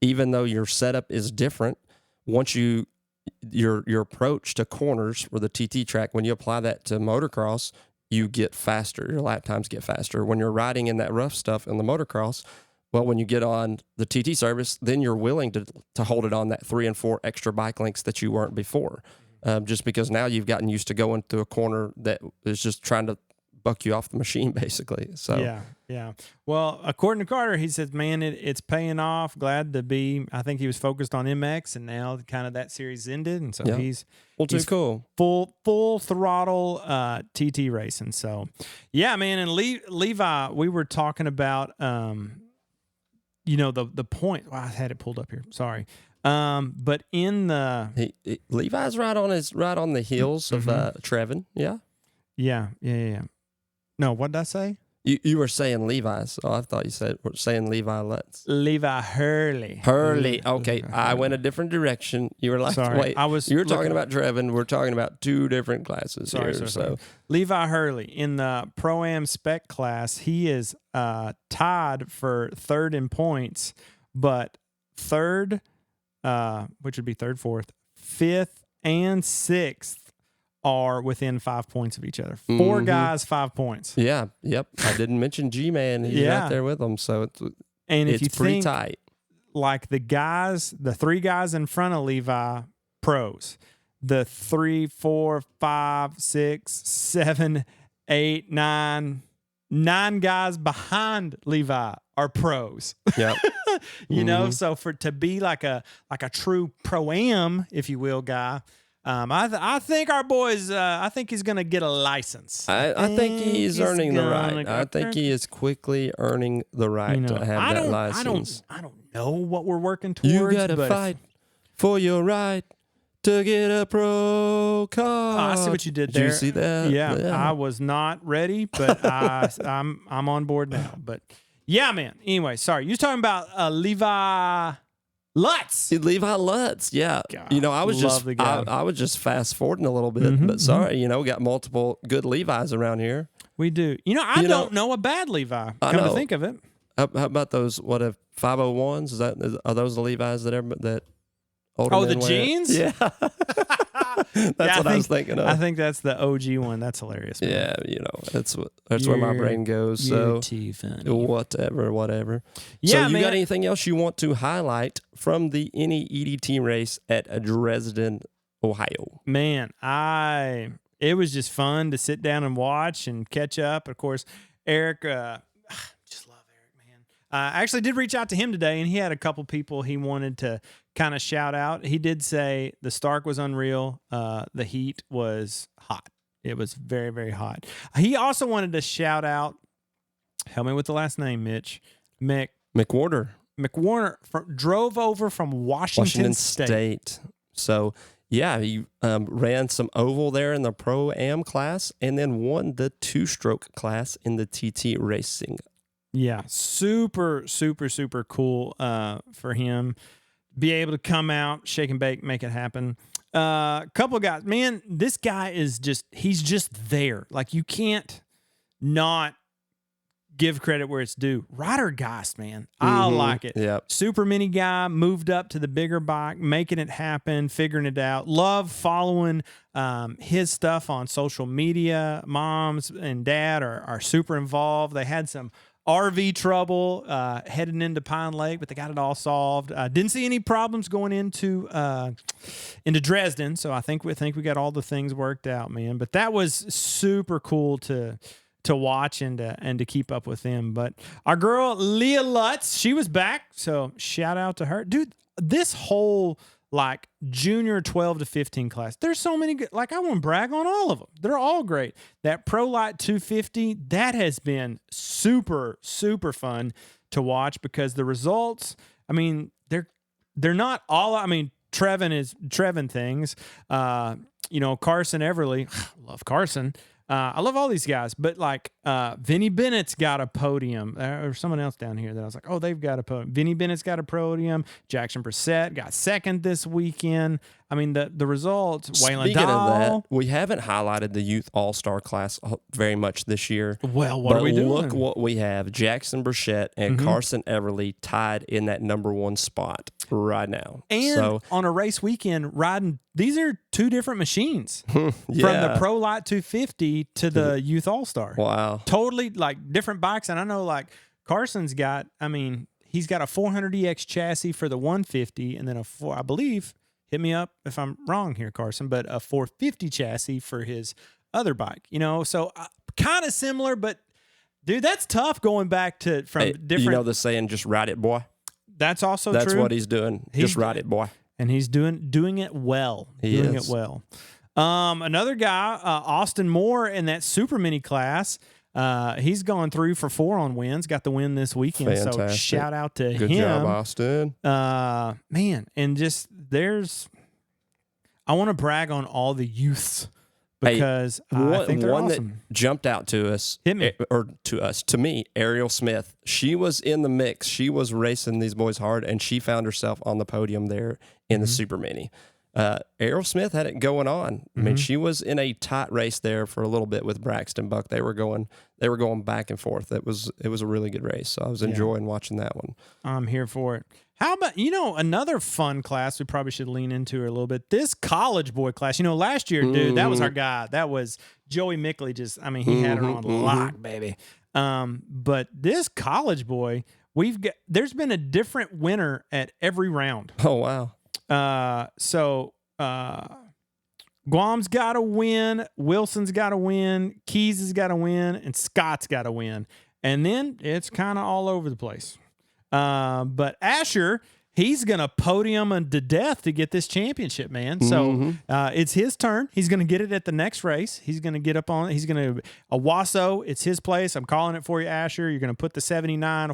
Even though your setup is different, once your approach to corners for the TT track, when you apply that to motocross, you get faster. Your lap times get faster. When you're riding in that rough stuff in the motocross, well, when you get on the TT service, then you're willing to hold it on that 3 and 4 extra bike lengths that you weren't before. Just because now you've gotten used to going through a corner that is just trying to buck you off the machine, basically. So yeah. Well, according to Carter, he says, man, it's paying off. Glad to be. I think he was focused on MX, and now kind of that series ended, and so he's cool. Full throttle TT racing. So, yeah, man. And Levi, we were talking about the point. Well, I had it pulled up here. Sorry. But in the Levi's right on the heels of Trevin. Yeah. No, what did I say? You were saying Levi's. Oh, I thought you said saying Levi Lutz. Levi Hurley. Okay, I went a different direction. You were like, sorry, wait. You were talking about Trevin. We're talking about 2 different classes here. Sorry. Levi Hurley in the Pro-Am Spec class, he is tied for 3rd in points, but 3rd, which would be 3rd, 4th, 5th, and 6th are within 5 points of each other. 4 guys, 5 points. Yeah, yep. I didn't mention G-Man. He's right there with them, so it's pretty tight. Like the 3 guys in front of Levi, pros. The 3, 4, 5, 6, 7, 8, 9 guys behind Levi are pros. Yep. you know, so to be like a true pro-am, if you will, guy. I think our boys. I think he's gonna get a license. I think he's earning the right. I think he is quickly earning the right to have that license. I don't know what we're working towards. You gotta fight for your right to get a pro car. I see what you did there. Did you see that? Yeah, I was not ready, but I'm on board now. But yeah, man. Anyway, sorry. You was talking about Levi Lutz. Levi Lutz, yeah. God, I was just fast forwarding a little bit, but sorry, we got multiple good Levi's around here. We do. I don't know a bad Levi. Come to think of it. How about those? What if 501s? Are those the Levi's that older men the wear? Jeans? Yeah. That's what I was thinking of. I think that's the OG one. That's hilarious, man. Yeah, that's where my brain goes. So too funny. Whatever. Yeah, so you man. got anything else you want to highlight from the EDT race at Dresden, Ohio? Man, it was just fun to sit down and watch and catch up. Of course, Eric, just love Eric, man. I actually did reach out to him today, and he had a couple people he wanted to kind of shout out. He did say the Stark was unreal. The heat was hot. It was very, very hot. He also wanted to shout out, help me with the last name, Mitch. McWhorter. McWhorter drove over from Washington State. So, yeah, he ran some oval there in the Pro-Am class and then won the 2-stroke class in the TT racing. Yeah, super, super, super cool for him. Be able to come out, shake and bake, make it happen. Couple of guys, man, this guy he's just there. Like, you can't not give credit where it's due. Ryder Geist, man. I like it. Yep. Super mini guy, moved up to the bigger bike, making it happen, figuring it out. Love following his stuff on social media. Moms and dad are super involved. They had some RV trouble heading into Pine Lake, but they got it all solved. Didn't see any problems going into Dresden, so I think we got all the things worked out, man. But that was super cool to watch and to keep up with them. But our girl Leah Lutz, she was back, so shout out to her, dude. This whole junior 12 to 15 class, there's so many good, I want to brag on all of them. They're all great. That Pro Light 250, that has been super, super fun to watch, because the results, I mean, they're not all, I mean, Trevin things, Carson Everly, love Carson. I love all these guys, but Vinny Bennett's got a podium. Or someone else down here that I was like, oh, they've got a podium. Vinny Bennett's got a podium. Jackson Brissett got second this weekend. I mean, the results. Speaking of that, we haven't highlighted the Youth All-Star class very much this year. Well, what are we doing? Look what we have. Jackson Brissett and Carson Everly tied in that number 1 spot. right now. And so, on a race weekend, riding, these are two different machines from the Pro Light 250 to the Youth All-Star. Wow. Totally like different bikes. And I know like Carson's got, I mean, he's got a 400EX chassis for the 150 and then I believe, hit me up if I'm wrong here, Carson, but a 450 chassis for his other bike, you know? So kind of similar, but dude, that's tough going back to from different. You know the saying, just ride it, boy. That's also true. That's what he's doing. Just ride it, boy. And he's doing it well. Doing it well. Another guy, Austin Moore in that super mini class. He's gone through for 4 on wins. Got the win this weekend. Fantastic. So shout out to him. Good job, Austin. Man, and just I want to brag on all the youths. Because I think they're one awesome. that jumped out to us, to me, Ariel Smith. She was in the mix. She was racing these boys hard, and she found herself on the podium there in the Super Mini. Ariel Smith had it going on. I mean, she was in a tight race there for a little bit with Braxton Buck. They were going back and forth. It was a really good race. So I was enjoying watching that one. I'm here for it. How about, another fun class we probably should lean into a little bit. This college boy class, last year, dude, that was our guy. That was Joey Mickley. He had her on lock, baby. But this college boy, there's been a different winner at every round. Oh, wow. So Guam's got to win, Wilson's got to win, Keys has got to win, and Scott's got to win. And then it's kind of all over the place. But Asher, he's going to podium him to death to get this championship, man. So it's his turn. He's going to get it at the next race. He's going to get up on it. He's going to Owasso. It's his place. I'm calling it for you, Asher. You're going to put the 79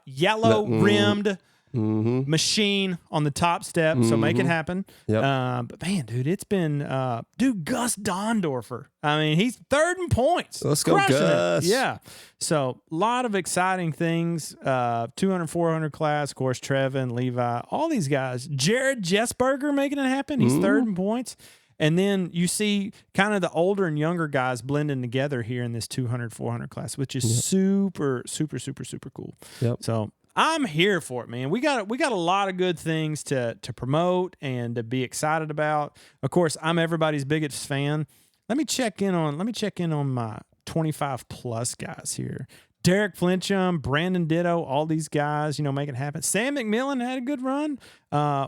yellow rimmed machine on the top step. So make it happen. Yep. But man, dude, it's been Gus Dondorfer. I mean, he's 3rd in points. Let's go, Gus. Yeah. So a lot of exciting things. 200, 400 class, of course, Trevin, Levi, all these guys. Jared Jessberger making it happen. He's 3rd in points. And then you see kind of the older and younger guys blending together here in this 200, 400 class, which is super, super, super, super cool. Yep. So I'm here for it, man. We got a lot of good things to promote and to be excited about. Of course, I'm everybody's biggest fan. Let me check in on my 25 plus guys here. Derek Flinchum, Brandon Ditto, all these guys, make it happen. Sam McMillan had a good run.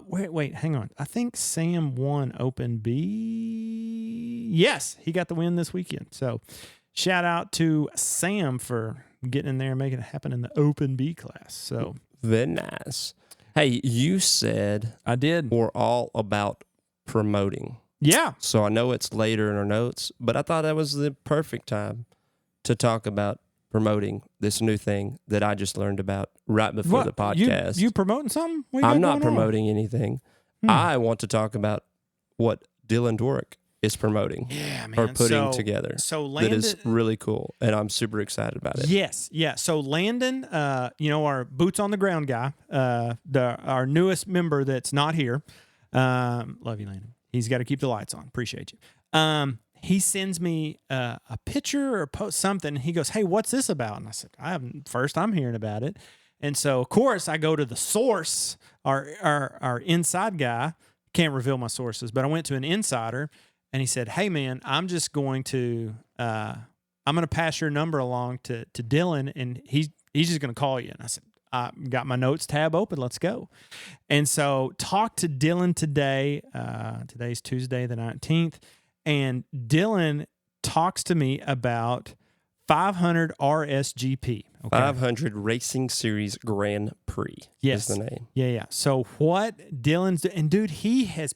Wait, hang on. I think Sam won Open B. Yes, he got the win this weekend. So shout out to Sam for getting in there and making it happen in the Open B class. So very nice. Hey, you said I did. We're all about promoting. Yeah. So I know it's later in our notes, but I thought that was the perfect time to talk about promoting this new thing that I just learned about right before the podcast. You promoting something? I'm not promoting anything. I want to talk about what Dylan Dworak is promoting or putting together. So Landon, that is really cool, and I'm super excited about it. Yes, yeah. So Landon, our boots on the ground guy, our newest member that's not here. Love you, Landon. He's got to keep the lights on. Appreciate you. He sends me a picture or post something. He goes, "Hey, what's this about?" And I said, I'm hearing about it. And so, of course, I go to the source, our inside guy. Can't reveal my sources, but I went to an insider, and he said, "Hey, man, I'm just going to pass your number along to Dylan, and he's just going to call you." And I said, "I got my notes tab open. Let's go." And so, talked to Dylan today. Today's Tuesday, the 19th. And Dylan talks to me about 500 RSGP. Okay? 500 Racing Series Grand Prix is the name. Yeah. So what Dylan's and dude, he has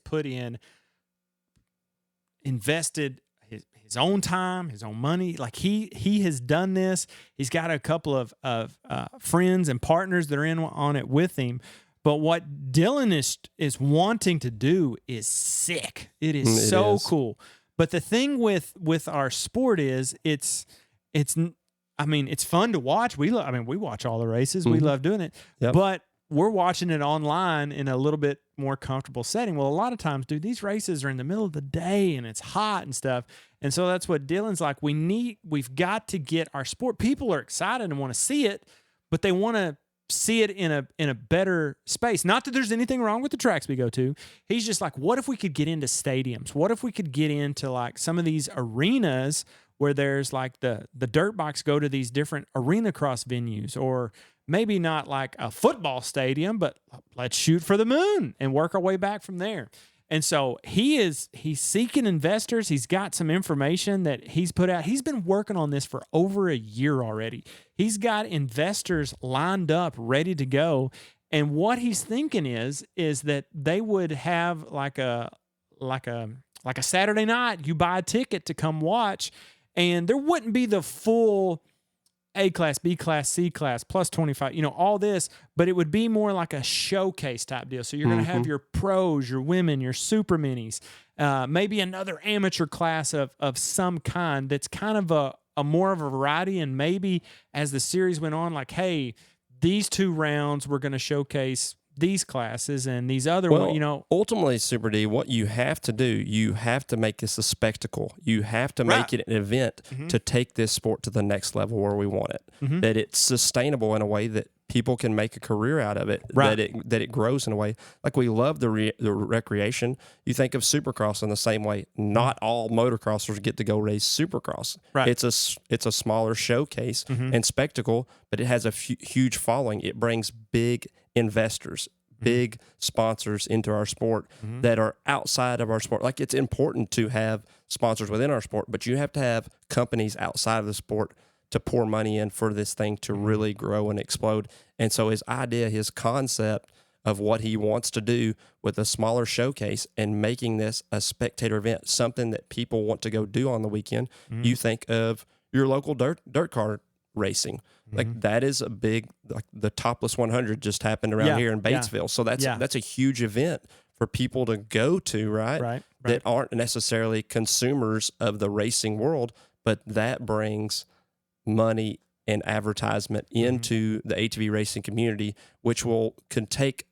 invested his own time, his own money. Like he has done this. He's got a couple of friends and partners that are in on it with him. But what Dylan is wanting to do is sick. It is so cool. But the thing with our sport is it's fun to watch. We watch all the races. We love doing it. Yep. But we're watching it online in a little bit more comfortable setting. Well, a lot of times, dude, these races are in the middle of the day and it's hot and stuff. And so that's what Dylan's like. We've got to get our sport. People are excited and want to see it, but they want to see it in a better space. Not that there's anything wrong with the tracks we go to. He's just like, what if we could get into stadiums? What if we could get into like some of these arenas where there's like the dirt bikes go to these different arena cross venues, or maybe not like a football stadium, but let's shoot for the moon and work our way back from there. And so he's seeking investors. He's got some information that he's put out. He's been working on this for over a year already. He's got investors lined up, ready to go. And what he's thinking is that they would have like a Saturday night. You buy a ticket to come watch, and there wouldn't be the full A class, B class, C class, plus 25, all this, but it would be more like a showcase type deal. So you're going to have your pros, your women, your super minis, maybe another amateur class of some kind that's kind of a more of a variety. And maybe as the series went on, like, hey, these 2 rounds, we're going to showcase these classes and these other ones, Ultimately, Super D, what you have to do, you have to make this a spectacle. You have to make it an event to take this sport to the next level where we want it. That it's sustainable in a way that people can make a career out of it. That it grows in a way. Like, we love the recreation. You think of Supercross in the same way. Not all motocrossers get to go race Supercross. Right. It's a smaller showcase and spectacle, but it has a huge following. It brings big investors, big sponsors into our sport that are outside of our sport. Like, it's important to have sponsors within our sport, but you have to have companies outside of the sport to pour money in for this thing to really grow and explode. And so his idea, his concept of what he wants to do with a smaller showcase and making this a spectator event, something that people want to go do on the weekend. You think of your local dirt car racing. Like, that is a big, like, the Topless 100 just happened around here in Batesville. So that's a huge event for people to go to, right? That aren't necessarily consumers of the racing world, but that brings money and advertisement into the ATV racing community, which can take,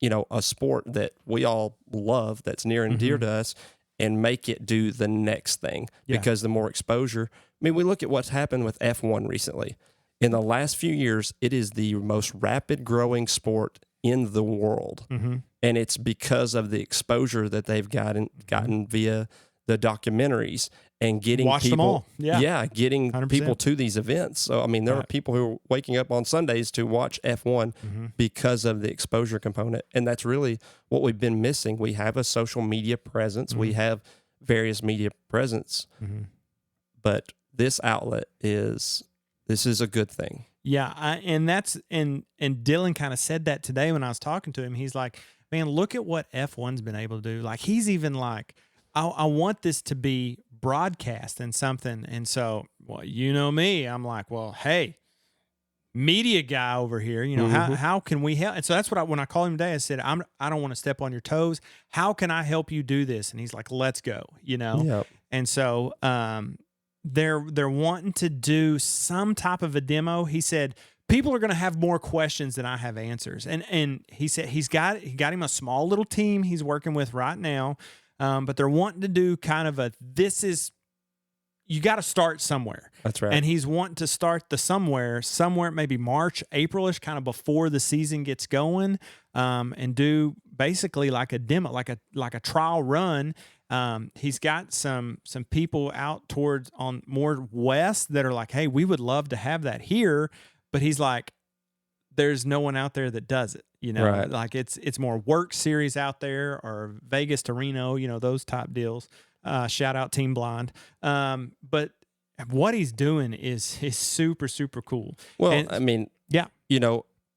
a sport that we all love, that's near and dear to us, and make it do the next thing. Because the more exposure, we look at what's happened with F1 recently. In the last few years, it is the most rapid growing sport in the world. And it's because of the exposure that they've gotten via the documentaries and getting Watch them all. Getting 100%. people to these events. So, there are people who are waking up on Sundays to watch F1 because of the exposure component. And that's really what we've been missing. We have a social media presence. We have various media presence, but this outlet this is a good thing. Yeah. And Dylan kind of said that today when I was talking to him. He's like, man, look at what F1's been able to do. Like, he's even like, I want this to be broadcast and something. And so, well, me, I'm like, well, hey, media guy over here, how can we help? And so that's what when I called him today, I said, I don't want to step on your toes. How can I help you do this? And he's like, let's go, Yep. And so, they're wanting to do some type of a demo. He said, people are going to have more questions than I have answers. And he said he got him a small little team he's working with right now. But they're wanting to do kind of you got to start somewhere. That's right. And he's wanting to start the somewhere maybe March, April-ish, kind of before the season gets going, and do basically like a demo, like a trial run. He's got some people out towards on more west that are like, hey, we would love to have that here. But he's like, there's no one out there that does it. Right. Like it's more work series out there, or Vegas to Reno, those type deals. Shout out Team Blind. But what he's doing is super, super cool. Well, and,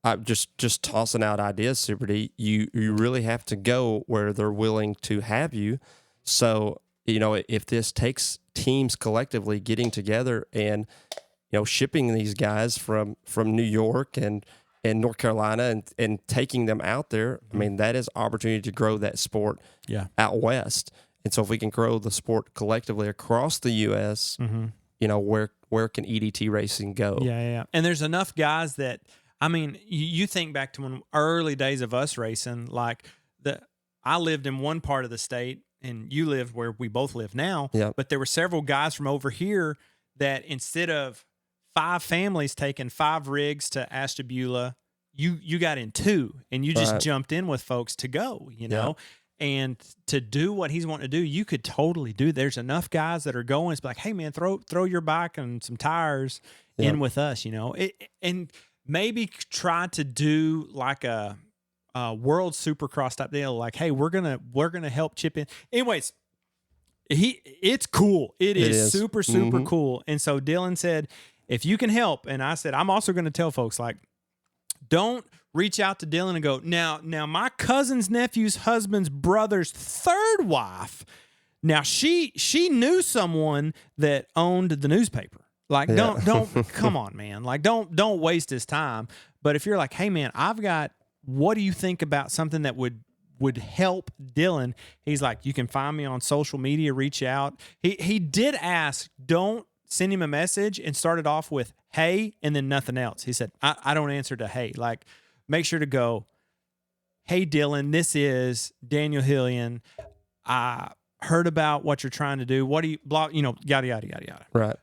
I'm just tossing out ideas, Super D. You really have to go where they're willing to have you. So, if this takes teams collectively getting together and, shipping these guys from New York and North Carolina and taking them out there, that is opportunity to grow that sport out west. And so if we can grow the sport collectively across the U.S., where can EDT racing go? Yeah. And there's enough guys that, you think back to when early days of us racing, like I lived in one part of the state and you lived where we both live now, but there were several guys from over here that instead of 5 families taking 5 rigs to Ashtabula, you got in 2 and you just Right. jumped in with folks to go, you know, and to do what he's wanting to do, you could totally do. There's enough guys that are going. It's like, hey man, throw your bike and some tires in with us, you know, and maybe try to do like a world supercross type deal. Like, hey, we're gonna help chip in. Anyways, it's cool. It is super cool. And so Dylan said, if you can help, and I said, I'm also going to tell folks, like, don't reach out to Dylan and go, now my cousin's nephew's husband's brother's third wife, now she knew someone that owned the newspaper. Like, don't come on, man. Like, don't waste his time. But if you're like, hey man, what do you think about something that would help Dylan? He's like, you can find me on social media, reach out. He did ask, don't send him a message, and started off with hey and then nothing else. He said, I don't answer to hey. Like, make sure to go, hey Dylan, this is Daniel Hillian. I heard about what you're trying to do. What do you blah, you know, yada yada yada yada. Right.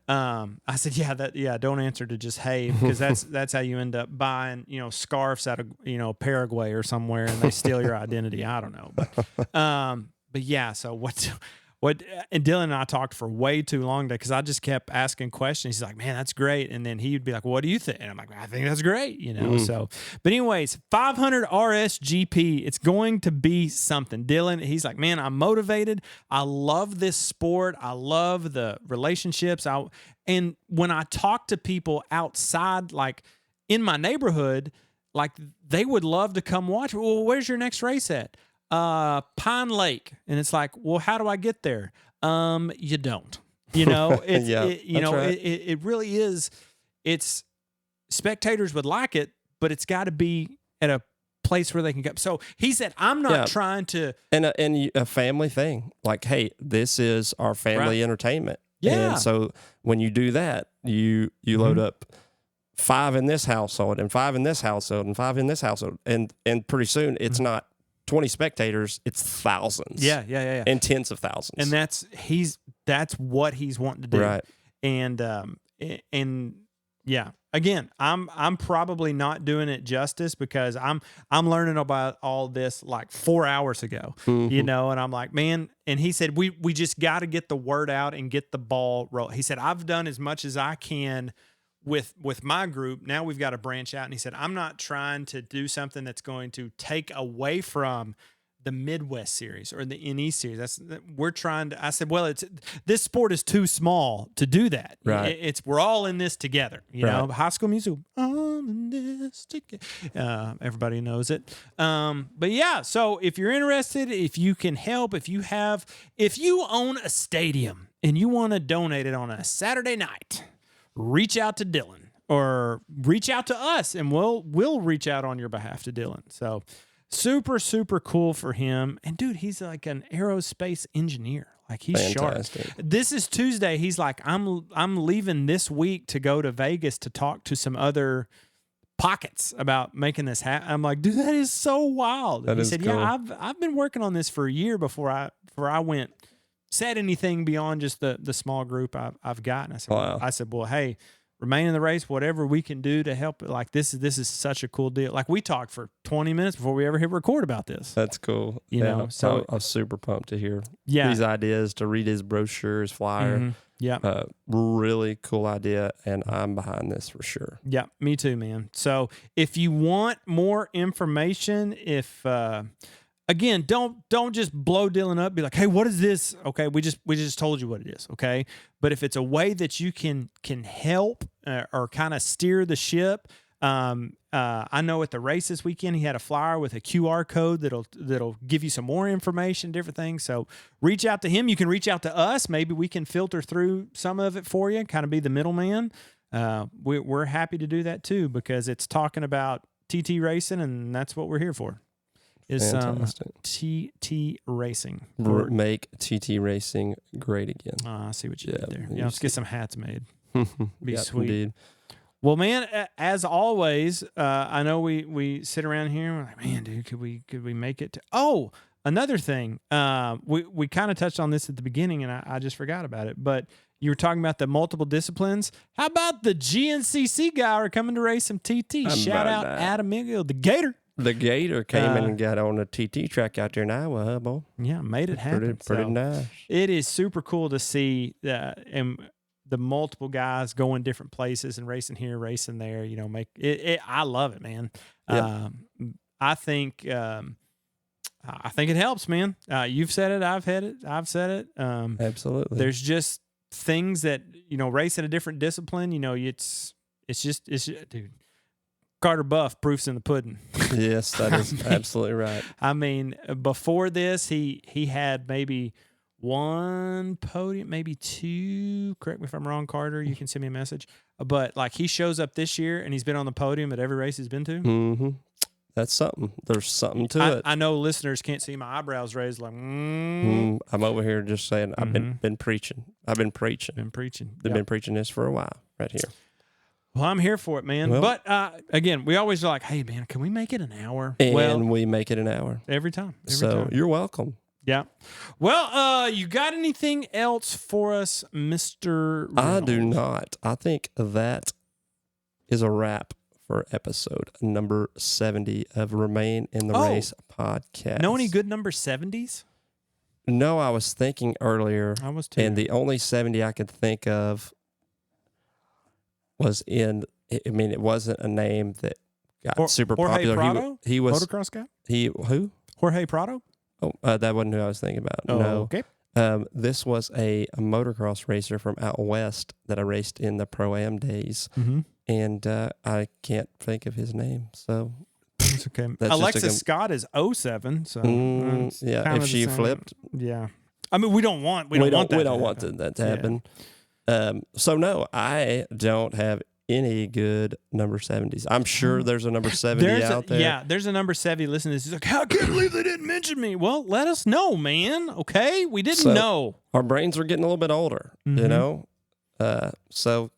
I said, don't answer to just hey, because that's how you end up buying, you know, scarves out of, you know, Paraguay or somewhere, and they steal your identity. I don't know. But yeah, so what and Dylan and I talked for way too long today, because I just kept asking questions. He's like, man, that's great. And then he'd be like, what do you think? And I'm like, I think that's great, you know. So, but anyways, 500 RSGP, it's going to be something. Dylan, he's like, man, I'm motivated. I love this sport. I love the relationships. And when I talk to people outside, like in my neighborhood, like they would love to come watch. Well, where's your next race at? Pine Lake. And it's like, well, how do I get there? You don't, you know, it really is. It's spectators would like it, but it's got to be at a place where they can go. So he said, I'm not trying to, and a family thing. Like, hey, this is our family entertainment. Yeah. And so when you do that, you load up 5 in this household and 5 in this household and 5 in this household. And pretty soon it's not 20 spectators, it's thousands. Yeah. And tens of thousands. And that's what he's wanting to do. Right. And yeah, again, I'm probably not doing it justice, because I'm learning about all this like 4 hours ago, you know, and I'm like, man, and he said, we just got to get the word out and get the ball rolling. He said, I've done as much as I can with my group. Now we've got to branch out. And he said, I'm not trying to do something that's going to take away from the Midwest series or the NE series. We're trying to, I said, well, this sport is too small to do that. Right. We're all in this together, you know, High School Musical, all in this together. Everybody knows it. But yeah, so if you're interested, if you can help, if you own a stadium and you want to donate it on a Saturday night, reach out to Dylan or reach out to us, and we'll reach out on your behalf to Dylan. So super, super cool for him. And dude, he's like an aerospace engineer. Like, he's fantastic. sharp. This is Tuesday. He's like, I'm leaving this week to go to Vegas to talk to some other pockets about making this happen. I'm like, dude, that is so wild. He said, cool. Yeah, I've been working on this for a year before I said anything beyond just the small group I've got. And I said, well, hey, remain in the race, whatever we can do to help it. Like, this is such a cool deal. Like, we talked for 20 minutes before we ever hit record about this. That's cool. You know, so I was super pumped to hear these ideas, to read his brochure, his flyer. Yeah. Really cool idea, and I'm behind this for sure. Yeah, me too, man. So if you want more information, again, don't just blow Dylan up. Be like, hey, what is this? Okay, we just told you what it is. Okay, but if it's a way that you can help or kind of steer the ship, I know at the race this weekend he had a flyer with a QR code that'll give you some more information, different things. So reach out to him. You can reach out to us. Maybe we can filter through some of it for you, kind of be the middleman. We're happy to do that too, because it's talking about TT racing, and that's what we're here for. Is TT racing. Make TT racing great again. I see what you did there. Yeah, let's get some hats made. Be sweet. Indeed. Well, man, as always, I know we sit around here and we're like, man, dude, could we make it to another thing. We kind of touched on this at the beginning, and I just forgot about it. But You were talking about the multiple disciplines. How about the GNCC guy are coming to race some TT? Shout out Adam Miguel, the Gator. The Gator came in and got on a TT track out there in Iowa, huh, boy? Yeah, made it happen. Pretty nice. It is super cool to see and the multiple guys going different places and racing here, racing there. You know, make it. I love it, man. Yep. I think it helps, man. You've said it. I've said it. Absolutely. There's just things that, you know, racing a different discipline, you know, it's just dude. Carter Buff, proof's in the pudding. Yes, that is absolutely right. I mean, before this, he had maybe one podium, maybe two. Correct me if I'm wrong, Carter. You can send me a message. But like, he shows up this year and he's been on the podium at every race he's been to. Mm-hmm. That's something. There's something to it. I know listeners can't see my eyebrows raised like, I'm over here just saying I've been preaching. I've been preaching. They've been preaching this for a while right here. Well, I'm here for it, man. Well, but again, we always are like, hey, man, can we make it an hour? And we make it an hour. Every time. You're welcome. Yeah. Well, you got anything else for us, Mr. Reynolds? I do not. I think that is a wrap for episode number 70 of Remain in the Race podcast. Know any good number 70s? No, I was thinking earlier. I was too. And the only 70 I could think of was it wasn't a name that got super Jorge popular. Prado? He was motocross guy? Who? Jorge Prado? Oh, that wasn't who I was thinking about. Oh, no. okay. This was a motocross racer from out west that I raced in the Pro-Am days. Mm-hmm. And I can't think of his name. So it's okay. Alexis Scott is 07. So yeah, if she flipped. Yeah. I mean, we don't want that to happen. So no, I don't have any good number 70s. I'm sure there's a number 70 out there. Yeah, there's a number 70. Listen to this. He's like, I can't believe they didn't mention me. Well, let us know, man. Okay? We didn't know. Our brains are getting a little bit older, you know? So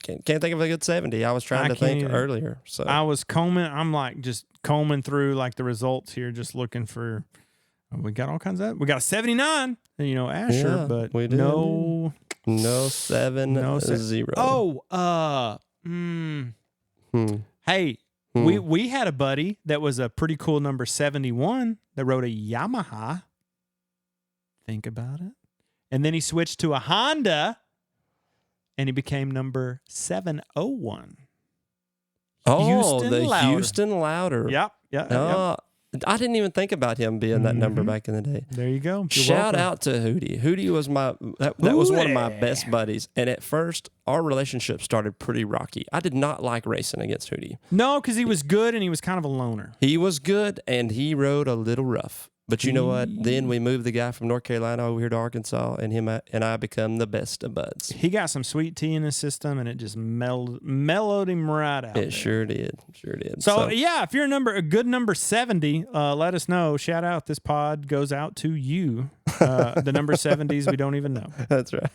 can't think of a good 70. I was trying to think earlier. So I was I'm like just combing through like the results here, just looking for, we got all kinds of, we got a 79, you know, Asher, but we did. No 7-0. Hey, we had a buddy that was a pretty cool number 71 that rode a Yamaha. Think about it. And then he switched to a Honda and he became number 701. Houston Louder. Yep. I didn't even think about him being that number back in the day. There you go. Shout out to Hootie. Hootie was that was one of my best buddies. And at first, our relationship started pretty rocky. I did not like racing against Hootie. No, because he was good and he was kind of a loner. He was good and he rode a little rough. But you know what? Then we moved the guy from North Carolina over here to Arkansas, and him and I become the best of buds. He got some sweet tea in his system, and it just mellowed him right out. It sure did. So yeah, if you're a good number 70, let us know. Shout out. This pod goes out to you. The number 70s we don't even know. That's right.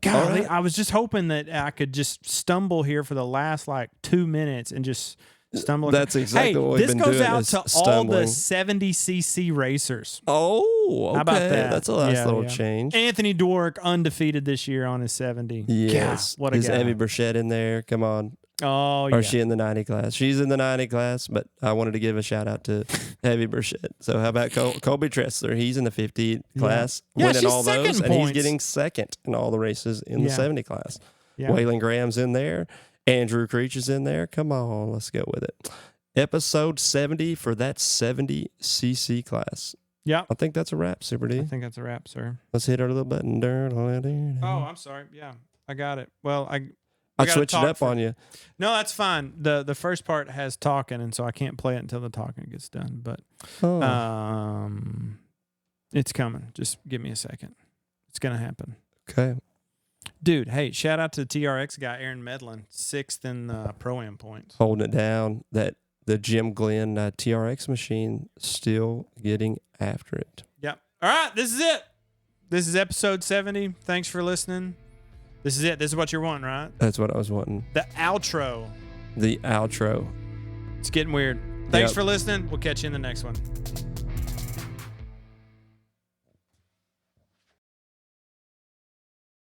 Golly, I was just hoping that I could just stumble here for the last 2 minutes and just stumble. That's exactly what we've been doing. This goes out to all the 70cc racers. Oh, okay. How about that? That's a nice little change. Anthony Dworak undefeated this year on his 70. Yes. God, what a guy. Is Evie Burchett in there? Come on. Oh, yeah. Or is she in the 90 class? She's in the 90 class, but I wanted to give a shout out to Evie Burchett. So how about Colby Tressler? He's in the 50 class, winning all those, and he's getting second in all the races in the 70 class. Yeah. Waylon Graham's in there. Andrew Creech is in there. Come on, let's go with it. Episode 70 for that 70cc class. Yeah. I think that's a wrap, Super D. I think that's a wrap, sir. Let's hit our little button. Oh, I'm sorry. Yeah, I got it. Well, I switched it up on you. No, that's fine. The first part has talking, and so I can't play it until the talking gets done. But it's coming. Just give me a second. It's going to happen. Okay. Dude, hey, shout out to the TRX guy, Aaron Medlin, 6th in Pro-Am points. Holding it down. The Jim Glenn TRX machine still getting after it. Yep. All right, this is it. This is episode 70. Thanks for listening. This is it. This is what you're wanting, right? That's what I was wanting. The outro. The outro. It's getting weird. Thanks for listening. We'll catch you in the next one.